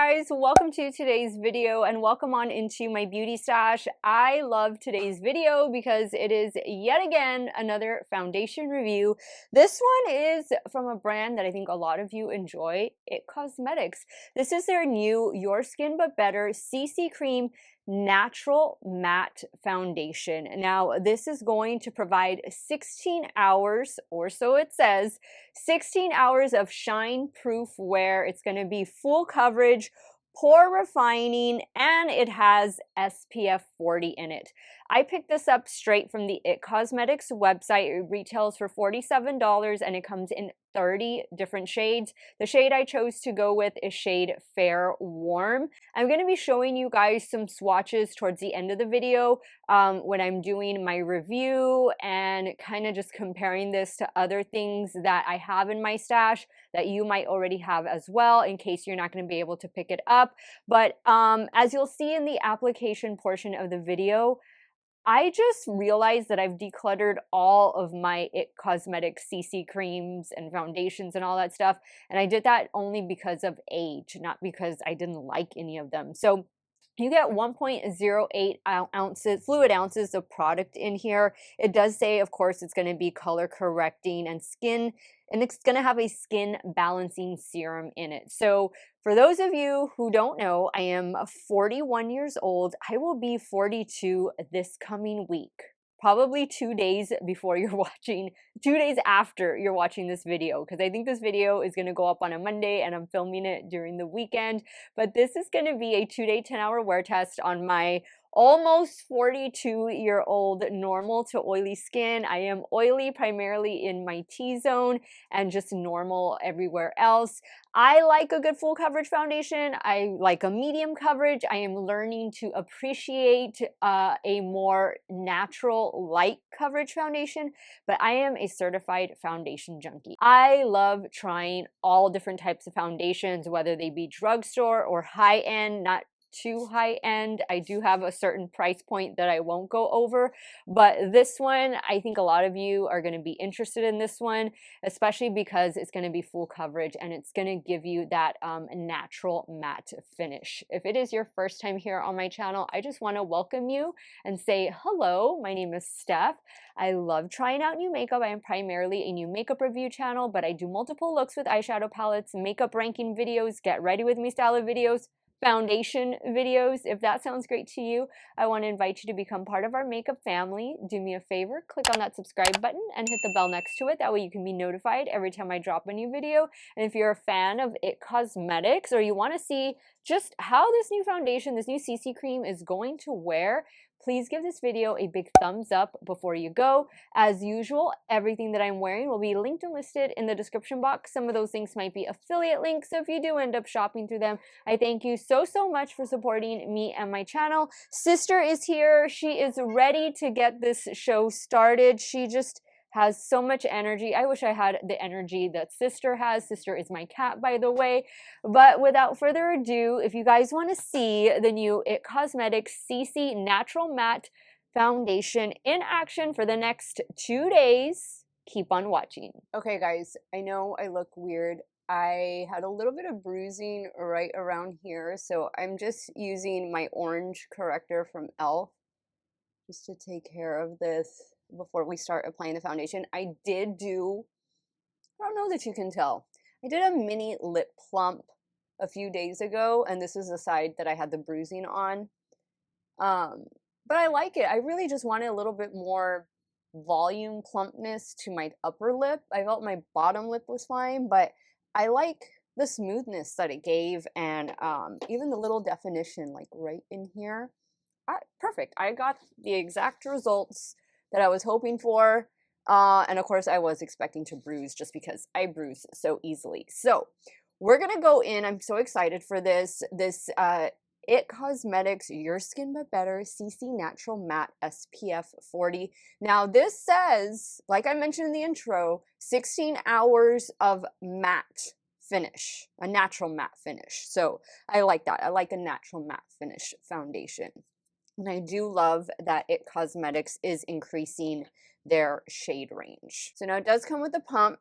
guys, welcome to today's video and welcome on into my beauty stash. I love today's video because it is yet again another foundation review. This one is from a brand that I think a lot of you enjoy, It Cosmetics. This is their new Your Skin But Better CC Cream Natural Matte Foundation. Now, this is going to provide 16 hours, or so it says, 16 hours of shine-proof wear. It's going to be full coverage, pore refining, and it has SPF 40 in it. I picked this up straight from the It Cosmetics website. It retails for $47 and it comes in 30 different shades. The shade I chose to go with is shade Fair Warm. I'm going to be showing you guys some swatches towards the end of the video when I'm doing my review and kind of just comparing this to other things that I have in my stash that you might already have as well, in case you're not going to be able to pick it up. But as you'll see in the application portion of the video, I just realized that I've decluttered all of my It Cosmetics CC creams and foundations and all that stuff. And I did that only because of age, not because I didn't like any of them. So you get 1.08 ounces, fluid ounces of product in here. It does say, of course, it's going to be color correcting and it's going to have a skin balancing serum in it. So for those of you who don't know, I am 41 years old. I will be 42 this coming week. Probably 2 days before you're watching, 2 days after you're watching this video, because I think this video is going to go up on a Monday and I'm filming it during the weekend. But this is going to be a 2-day, 10-hour wear test on my almost 42-year-old normal to oily skin. I am oily primarily in my T-zone and just normal everywhere else. I like a good full coverage foundation. I like a medium coverage. I am learning to appreciate a more natural light coverage foundation, but I am a certified foundation junkie. I love trying all different types of foundations, whether they be drugstore or high-end, not too high end. I do have a certain price point that I won't go over, but this one, I think a lot of you are going to be interested in this one, especially because it's going to be full coverage and it's going to give you that natural matte finish. If it is your first time here on my channel, I just want to welcome you and say hello. My name is Steff. I love trying out new makeup. I am primarily a new makeup review channel, but I do multiple looks with eyeshadow palettes, makeup ranking videos, get ready with me style of videos, foundation videos. If that sounds great to you, I want to invite you to become part of our makeup family. Do me a favor, click on that subscribe button and hit the bell next to it. That way you can be notified every time I drop a new video. And if you're a fan of It Cosmetics or you want to see just how this new foundation, this new CC cream is going to wear, please give this video a big thumbs up before you go. As usual, everything that I'm wearing will be linked and listed in the description box. Some of those links might be affiliate links, so if you do end up shopping through them, I thank you so much for supporting me and my channel. Sister is here. She is ready to get this show started. She just has so much energy. I wish I had the energy that Sister has. Sister is my cat, by the way. But without further ado, if you guys want to see the new It Cosmetics CC Natural Matte Foundation in action for the next 2 days, keep on watching. Okay, guys, I know I look weird. I had a little bit of bruising right around here, so I'm just using my orange corrector from e.l.f. just to take care of this before we start applying the foundation. I did do, I don't know that you can tell, I did a mini lip plump a few days ago, and this is the side that I had the bruising on. But I like it. I really just wanted a little bit more volume plumpness to my upper lip. I felt my bottom lip was fine, but I like the smoothness that it gave, and even the little definition like right in here. Perfect. I got the exact results that I was hoping for. And of course I was expecting to bruise just because I bruise so easily. So we're going to go in. I'm so excited for this. It Cosmetics Your Skin But Better CC Natural Matte SPF 40. Now this says, like I mentioned in the intro, 16 hours of matte finish, a natural matte finish. So I like that. I like a natural matte finish foundation. And I do love that It Cosmetics is increasing their shade range. So now it does come with a pump.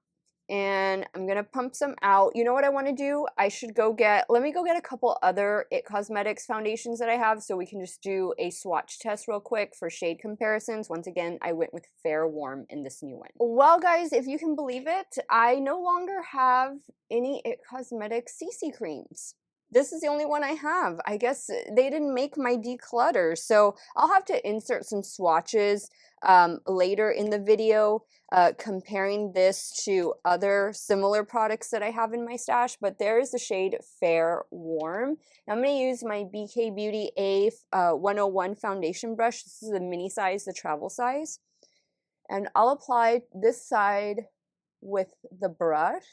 and I'm gonna pump some out. You know what I want to do? I should go get, let me go get a couple other IT Cosmetics foundations that I have so we can just do a swatch test real quick for shade comparisons. Once again, I went with Fair Warm in this new one. Well, guys, if you can believe it, I no longer have any IT Cosmetics CC creams. This is the only one I have. I guess they didn't make my declutter, so I'll have to insert some swatches later in the video comparing this to other similar products that I have in my stash, but there is the shade Fair Warm. Now I'm going to use my BK Beauty A101 foundation brush. This is the mini size, the travel size. And I'll apply this side with the brush.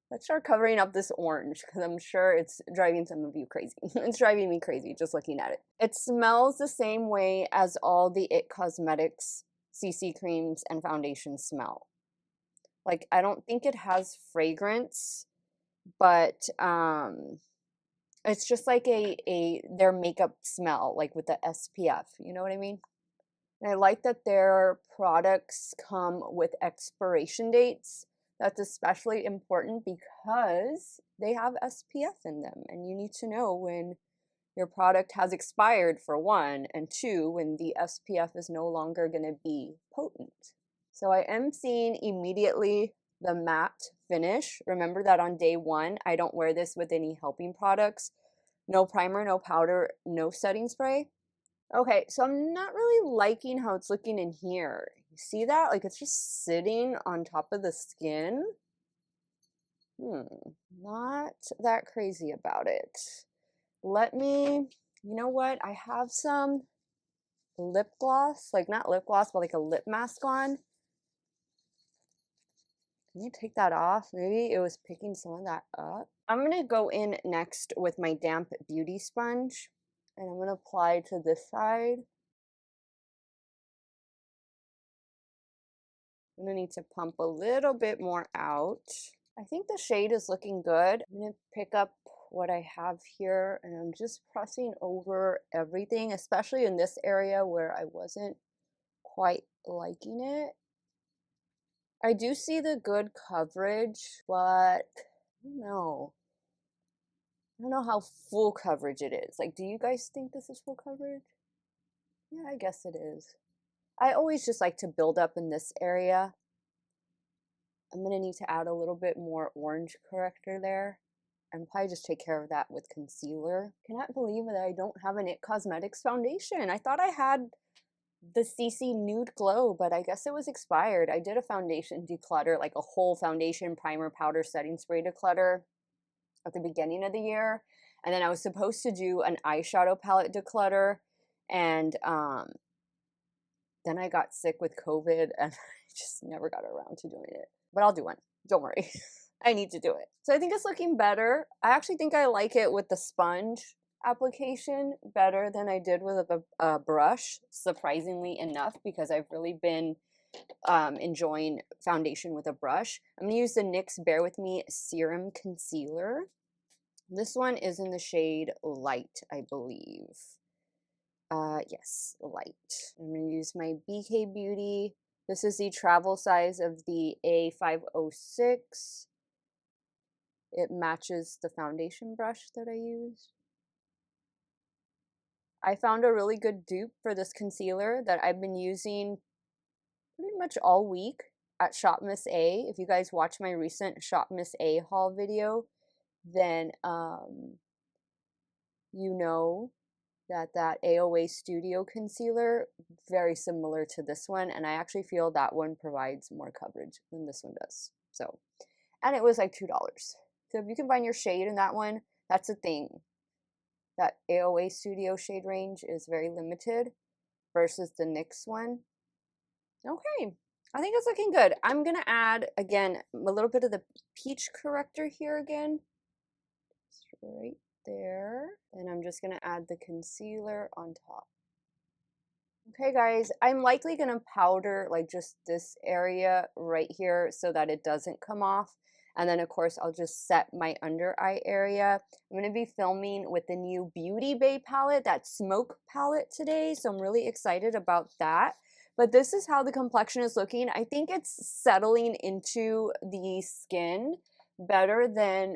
Let's start covering up this orange because I'm sure it's driving some of you crazy. It's driving me crazy just looking at it. It smells the same way as all the IT Cosmetics CC creams and foundations smell. Like, I don't think it has fragrance, but it's just like their makeup smell, like with the SPF. You know what I mean? And I like that their products come with expiration dates. That's especially important because they have SPF in them, and you need to know when your product has expired, for one, and two, when the SPF is no longer going to be potent. So I am seeing immediately the matte finish. Remember that on day one, I don't wear this with any helping products. No primer, no powder, no setting spray. Okay, so I'm not really liking how it's looking in here. You see that? Like, it's just sitting on top of the skin. Not that crazy about it. Let me, you know what? I have some lip gloss, like not lip gloss, but like a lip mask on. Can you take that off? Maybe it was picking some of that up. I'm going to go in next with my damp beauty sponge, and I'm going to apply to this side. I'm going to need to pump a little bit more out. I think the shade is looking good. I'm going to pick up what I have here, and I'm just pressing over everything, especially in this area where I wasn't quite liking it. I do see the good coverage, but I don't know. I don't know how full coverage it is. Like, do you guys think this is full coverage? Yeah, I guess it is. I always just like to build up in this area. I'm going to need to add a little bit more orange corrector there, and probably just take care of that with concealer. Cannot believe that I don't have an IT Cosmetics foundation. I thought I had the CC Nude Glow, but I guess it was expired. I did a foundation declutter, like a whole foundation, primer, powder, setting spray declutter at the beginning of the year. And then I was supposed to do an eyeshadow palette declutter, and then I got sick with COVID and I just never got around to doing it. But I'll do one. Don't worry. I need to do it. So I think it's looking better. I actually think I like it with the sponge application better than I did with a brush, surprisingly enough, because I've really been enjoying foundation with a brush. I'm going to use the NYX Bear With Me Serum Concealer. This one is in the shade Light, I believe. Yes, Light. I'm going to use my BK Beauty. This is the travel size of the A506. It matches the foundation brush that I used. I found a really good dupe for this concealer that I've been using pretty much all week at Shop Miss A. If you guys watch my recent Shop Miss A haul video, then you know that AOA Studio concealer, very similar to this one, and I actually feel that one provides more coverage than this one does. So, and it was like $2. So if you can find your shade in that one, that's the thing. That AOA Studio shade range is very limited versus the NYX one. Okay, I think it's looking good. I'm gonna add, again, a little bit of the peach corrector here again. Just right there. And I'm just gonna add the concealer on top. Okay guys, I'm likely gonna powder like just this area right here so that it doesn't come off. And then of course I'll just set my under eye area. I'm gonna be filming with the new Beauty Bay palette, that Smoke palette today. So I'm really excited about that. but this is how the complexion is looking. I think it's settling into the skin better than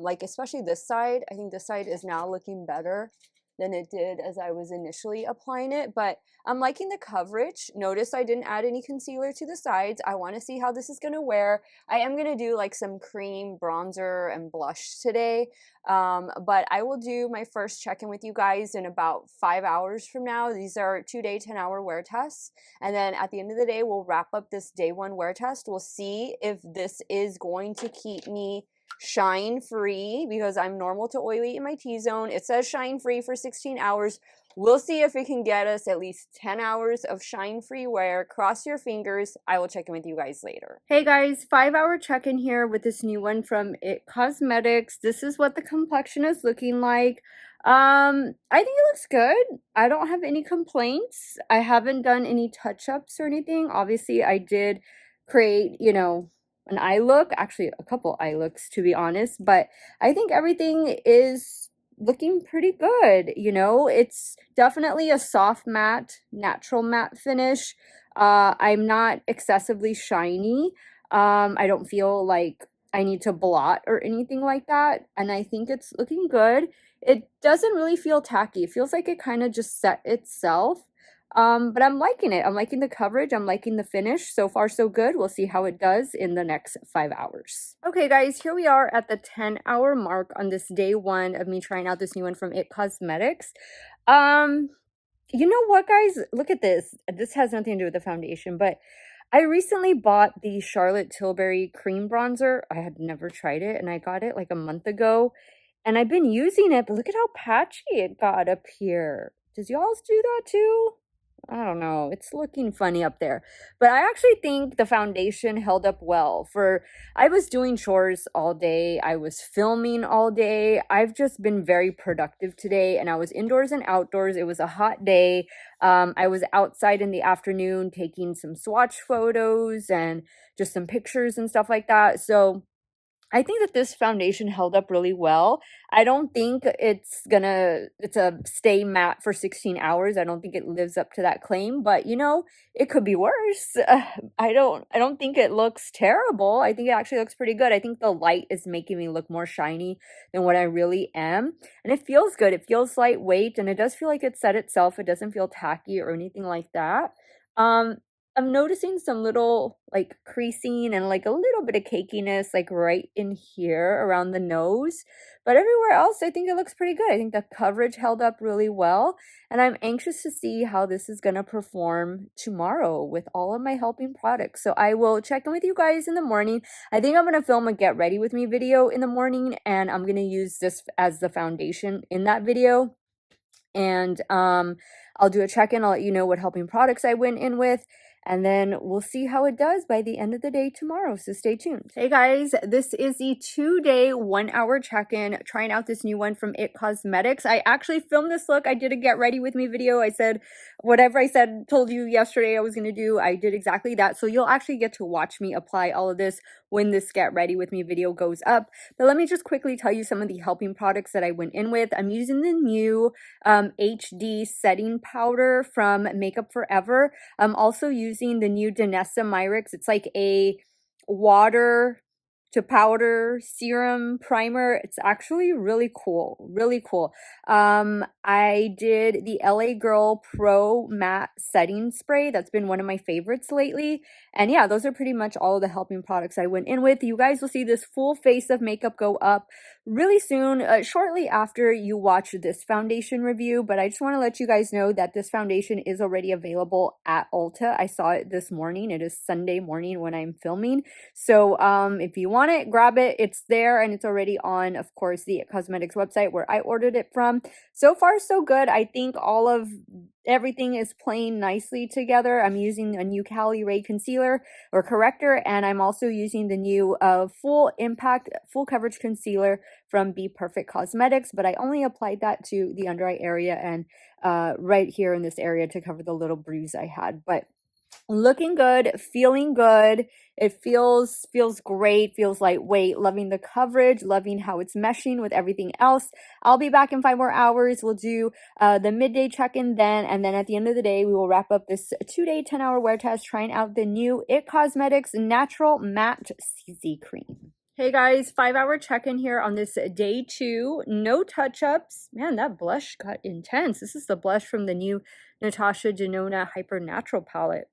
like especially this side. I think this side is now looking better than it did as I was initially applying it, but I'm liking the coverage. Notice I didn't add any concealer to the sides. I want to see how this is going to wear. I am going to do like some cream bronzer and blush today, but I will do my first check-in with you guys in about 5 hours from now. These are 2-day 10-hour wear tests, and then at the end of the day we'll wrap up this day 1 wear test. We'll see if this is going to keep me shine free, because I'm normal to oily in my T-zone. It says shine free for 16 hours. We'll see if it can get us at least 10 hours of shine free wear. Cross your fingers. I will check in with you guys later. Hey guys, 5-hour check-in here with this new one from It Cosmetics. This is what the complexion is looking like. I think it looks good. I don't have any complaints. I haven't done any touch-ups or anything. Obviously, I did create, you know, an eye look, actually a couple eye looks to be honest, but I think everything is looking pretty good. You know, it's definitely a soft matte, natural matte finish. I'm not excessively shiny. I don't feel like I need to blot or anything like that, and I think it's looking good. It doesn't really feel tacky. It feels like it kind of just set itself. But I'm liking it. I'm liking the coverage. I'm liking the finish. So far, so good. We'll see how it does in the next 5 hours. Okay, guys, here we are at the 10-hour mark on this day 1 of me trying out this new one from It Cosmetics. You know what, guys? Look at this. This has nothing to do with the foundation, but I recently bought the Charlotte Tilbury cream bronzer. I had never tried it, and I got it like a month ago. And I've been using it, but look at how patchy it got up here. Does y'all do that too? I don't know. It's looking funny up there. But I actually think the foundation held up well. I was doing chores all day. I was filming all day. I've just been very productive today, and I was indoors and outdoors. It was a hot day. I was outside in the afternoon taking some swatch photos and just some pictures and stuff like that. So I think that this foundation held up really well. I don't think it's a stay matte for 16 hours. I don't think it lives up to that claim, but you know, it could be worse. I don't think it looks terrible. I think it actually looks pretty good. I think the light is making me look more shiny than what I really am. And it feels good. It feels lightweight, and it does feel like it set itself. It doesn't feel tacky or anything like that. I'm noticing some little like creasing and like a little bit of cakiness like right in here around the nose. But everywhere else, I think it looks pretty good. I think the coverage held up really well. And I'm anxious to see how this is going to perform tomorrow with all of my helping products. So I will check in with you guys in the morning. I think I'm going to film a get ready with me video in the morning, and I'm going to use this as the foundation in that video. And I'll do a check-in. I'll let you know what helping products I went in with, and then we'll see how it does by the end of the day tomorrow, so stay tuned. Hey guys, this is the 2-day 1-hour check-in trying out this new one from It Cosmetics. I actually filmed this look. I did a get ready with me video. I said whatever I told you yesterday I was going to do, I did exactly that. So you'll actually get to watch me apply all of this when this get ready with me video goes up. But let me just quickly tell you some of the helping products that I went in with. I'm using the new HD setting powder from Makeup Forever. I'm also using the new Danessa Myricks. It's like a water to powder serum primer. It's actually really cool, really cool. I did the LA Girl Pro Matte Setting Spray. That's been one of my favorites lately. And yeah, those are pretty much all of the helping products I went in with. You guys will see this full face of makeup go up really soon, shortly after you watch this foundation review. But I just want to let you guys know that this foundation is already available at Ulta. I saw it this morning. It is Sunday morning when I'm filming. So if you want it, grab it. It's there, and it's already on, of course, the Cosmetics website where I ordered it from. So far, so good. I think everything is playing nicely together. I'm using a new Cali Ray concealer or corrector, and I'm also using the new full impact, full coverage concealer from bPerfect Cosmetics, but I only applied that to the under eye area and right here in this area to cover the little bruise I had. But Looking good, feeling good. It feels great, feels lightweight, loving the coverage, loving how it's meshing with everything else. I'll be back in 5 more hours. We'll do the midday check-in then, and then at the end of the day, we will wrap up this 2-day, 10-hour wear test trying out the new IT Cosmetics Natural Matte CC Cream. Hey guys, 5-hour check-in here on this day 2. No touch-ups. Man, that blush got intense. This is the blush from the new Natasha Denona Hyper Natural palette.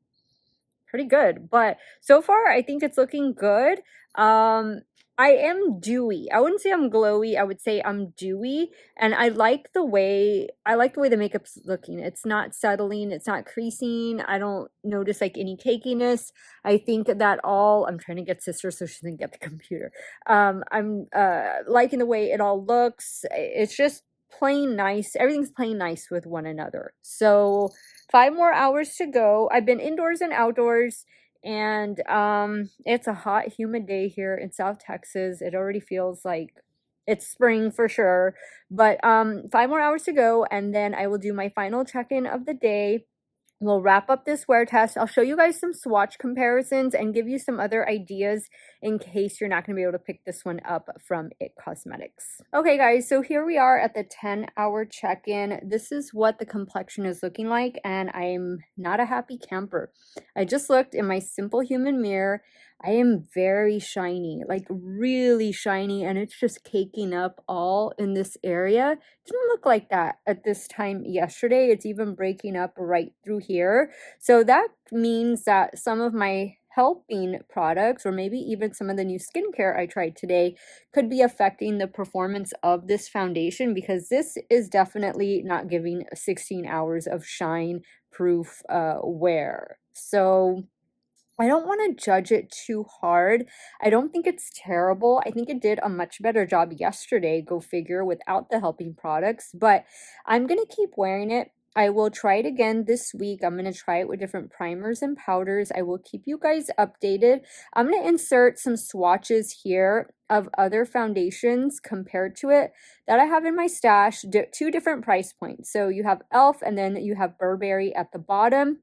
Pretty good, but so far I think it's looking good. I am dewy. I wouldn't say I'm glowy. I would say I'm dewy, and I like the way the makeup's looking. It's not settling, it's not creasing. I don't notice like any cakiness. I think that all I'm trying to get sister so she doesn't get the computer. I'm liking the way it all looks. It's just plain nice. Everything's plain nice with one another. So 5 more hours to go. I've been indoors and outdoors, and it's a hot, humid day here in South Texas. It already feels like it's spring for sure. But 5 more hours to go, and then I will do my final check-in of the day. We'll wrap up this wear test. I'll show you guys some swatch comparisons and give you some other ideas in case you're not going to be able to pick this one up from IT Cosmetics. Okay guys, so here we are at the 10-hour check-in. This is what the complexion is looking like, and I'm not a happy camper. I just looked in my simple human mirror. I am very shiny, like really shiny, and it's just caking up all in this area. Didn't look like that at this time yesterday. It's even breaking up right through here. So that means that some of my helping products, or maybe even some of the new skincare I tried today, could be affecting the performance of this foundation, because this is definitely not giving 16 hours of shine proof wear. So I don't want to judge it too hard. I don't think it's terrible. I think it did a much better job yesterday, go figure, without the helping products, but I'm going to keep wearing it. I will try it again this week. I'm going to try it with different primers and powders. I will keep you guys updated. I'm going to insert some swatches here of other foundations compared to it that I have in my stash, 2 different price points. So you have e.l.f. and then you have Burberry at the bottom.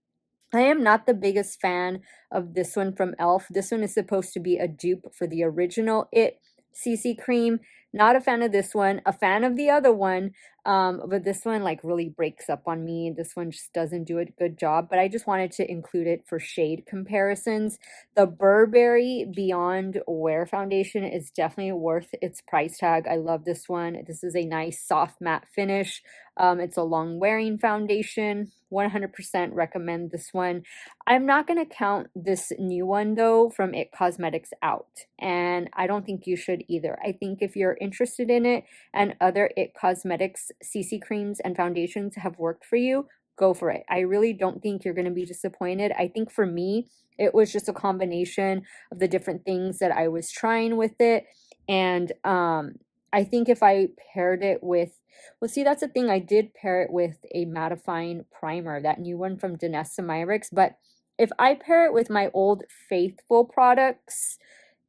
I am not the biggest fan of this one from e.l.f. This one is supposed to be a dupe for the original IT CC cream. Not a fan of this one, a fan of the other one, but this one like really breaks up on me. This one just doesn't do a good job, but I just wanted to include it for shade comparisons. The Burberry Beyond Wear foundation is definitely worth its price tag. I love this one. This is a nice soft matte finish. It's a long wearing foundation. 100% recommend this one. I'm not going to count this new one though from IT Cosmetics out, and I don't think you should either. I think if you're interested in it and other IT Cosmetics CC creams and foundations have worked for you, go for it. I really don't think you're going to be disappointed. I think for me, it was just a combination of the different things that I was trying with it, and I think if I paired it with, well, see, that's the thing. I did pair it with a mattifying primer, that new one from Danessa Myricks. But if I pair it with my old Faithful products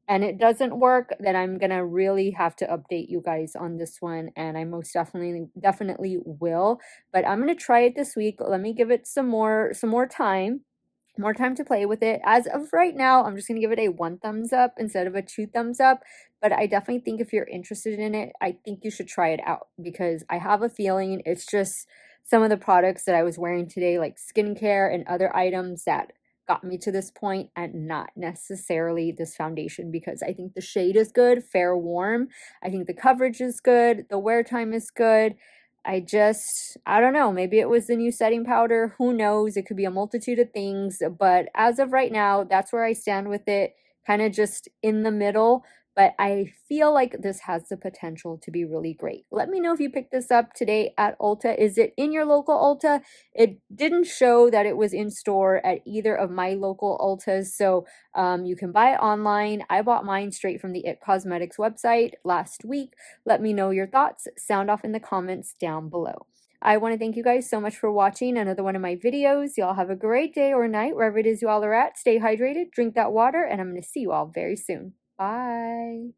and it doesn't work, then I'm going to really have to update you guys on this one. And I most definitely will. But I'm going to try it this week. Let me give it some more time. More time to play with it. As of right now, I'm just going to give it a 1 thumbs up instead of a 2 thumbs up. But I definitely think if you're interested in it, I think you should try it out, because I have a feeling it's just some of the products that I was wearing today, like skincare and other items, that got me to this point, and not necessarily this foundation, because I think the shade is good, fair warm. I think the coverage is good. The wear time is good. I don't know, maybe it was the new setting powder, who knows, it could be a multitude of things, but as of right now, that's where I stand with it, kind of just in the middle, but I feel like this has the potential to be really great. Let me know if you picked this up today at Ulta. Is it in your local Ulta? It didn't show that it was in store at either of my local Ultas, so you can buy it online. I bought mine straight from the IT Cosmetics website last week. Let me know your thoughts. Sound off in the comments down below. I want to thank you guys so much for watching another one of my videos. Y'all have a great day or night, wherever it is you all are at. Stay hydrated, drink that water, and I'm going to see you all very soon. Bye.